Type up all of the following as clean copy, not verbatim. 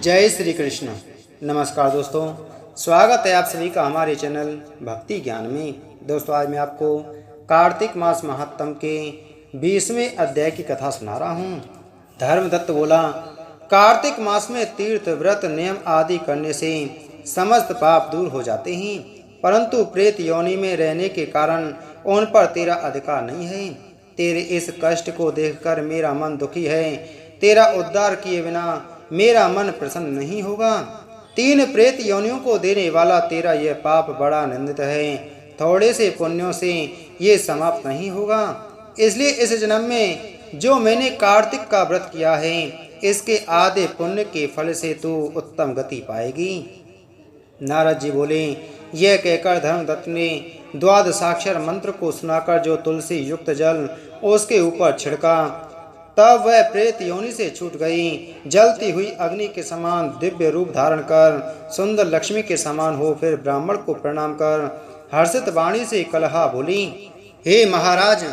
जय श्री कृष्ण। नमस्कार दोस्तों, स्वागत है आप सभी का हमारे चैनल भक्ति ज्ञान में। दोस्तों, आज मैं आपको कार्तिक मास महात्म के 20वें अध्याय की कथा सुना रहा हूँ। धर्मदत्त बोला, कार्तिक मास में तीर्थ व्रत नियम आदि करने से समस्त पाप दूर हो जाते हैं, परंतु प्रेत योनि में रहने के कारण उन पर तेरा अधिकार नहीं है। तेरे इस कष्ट को देखकर मेरा मन दुखी है। तेरा उद्धार किए बिना मेरा मन प्रसन्न नहीं होगा। 3 प्रेत योनियों को देने वाला तेरा यह पाप बड़ा निंदित है। थोड़े से पुण्यों से ये समाप्त नहीं होगा। इसलिए इस जन्म में जो मैंने कार्तिक का व्रत किया है, इसके आधे पुण्य के फल से तू उत्तम गति पाएगी। नारद जी बोले, यह कहकर धर्मदत्त ने द्वादशाक्षर मंत्र को सुनाकर जो तुलसी युक्त जल उसके ऊपर छिड़का, तब वह प्रेत योनि से छूट गई। जलती हुई अग्नि के समान दिव्य रूप धारण कर सुंदर लक्ष्मी के समान हो फिर ब्राह्मण को प्रणाम कर हर्षित वाणी से कलहा बोली, हे महाराज,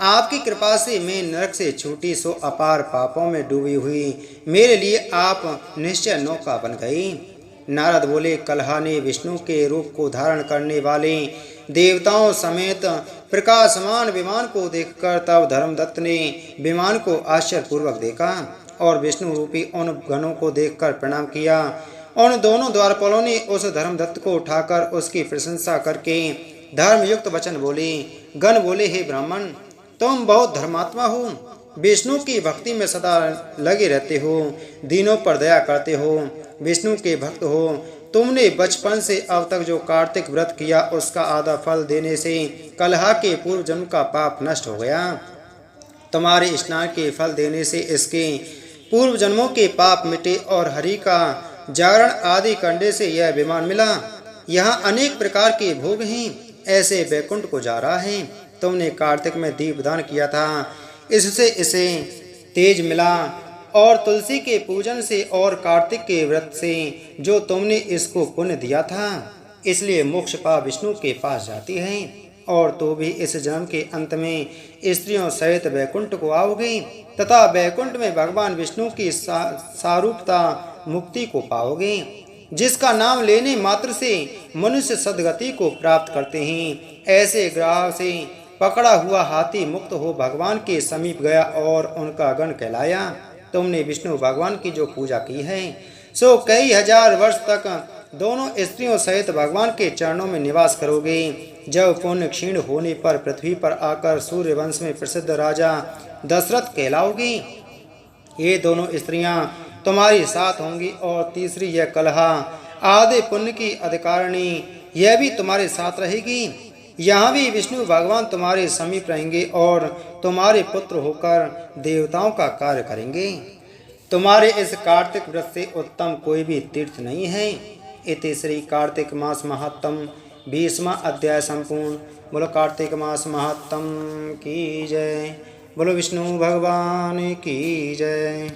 आपकी कृपा से मैं नरक से छूटी सो अपार पापों में डूबी हुई मेरे लिए आप निश्चय नौका बन गई। नारद बोले, कलहा ने विष्णु के रूप को धारण करने वाले देवताओं समेत प्रकाशमान विमान को देखकर तब धर्मदत्त ने विमान को आश्चर्यपूर्वक देखा और विष्णु रूपी उन गणों को देखकर प्रणाम किया। उन दोनों द्वारपालों ने उस धर्मदत्त को उठाकर उसकी प्रशंसा करके धर्मयुक्त वचन बोले। गण बोले, हे ब्राह्मण, तुम बहुत धर्मात्मा हो, विष्णु की भक्ति में सदा लगे रहते हो, दीनों पर दया करते हो, विष्णु के भक्त हो। तुमने बचपन से अब तक जो कार्तिक व्रत किया उसका आधा फल देने से कलहा के पूर्व जन्म का पाप नष्ट हो गया। तुम्हारे स्नान के फल देने से इसके पूर्व जन्मों के पाप मिटे और हरि का जागरण आदि करने से यह विमान मिला। यहाँ अनेक प्रकार के भोग हैं, ऐसे वैकुंठ को जा रहा है। तुमने कार्तिक में दीपदान किया था, इससे इसे तेज मिला और तुलसी के पूजन से और कार्तिक के व्रत से जो तुमने इसको पुण्य दिया था, इसलिए मोक्ष पा विष्णु के पास जाती है और तो भी इस जन्म के अंत में स्त्रियों सहित वैकुंठ को आओगे तथा वैकुंठ में भगवान विष्णु की सारूपता मुक्ति को पाओगे, जिसका नाम लेने मात्र से मनुष्य सद्गति को प्राप्त करते हैं। ऐसे ग्राह से पकड़ा हुआ हाथी मुक्त हो भगवान के समीप गया और उनका गण कहलाया। तुमने विष्णु भगवान की जो पूजा की है, सो कई हजार वर्ष तक दोनों स्त्रियों सहित भगवान के चरणों में निवास करोगे। जब पुण्य क्षीण होने पर पृथ्वी पर आकर सूर्य वंश में प्रसिद्ध राजा दशरथ कहलाओगी। ये दोनों स्त्रियां तुम्हारी साथ होंगी और तीसरी यह कलहा आधे पुण्य की अधिकारिणी, यह भी तुम्हारे साथ रहेगी। यहाँ भी विष्णु भगवान तुम्हारे समीप रहेंगे और तुम्हारे पुत्र होकर देवताओं का कार्य करेंगे। तुम्हारे इस कार्तिक व्रत से उत्तम कोई भी तीर्थ नहीं है। इति श्री कार्तिक मास महात्म 20वां अध्याय संपूर्ण। बोलो कार्तिक मास महात्म की जय। बोलो विष्णु भगवान की जय।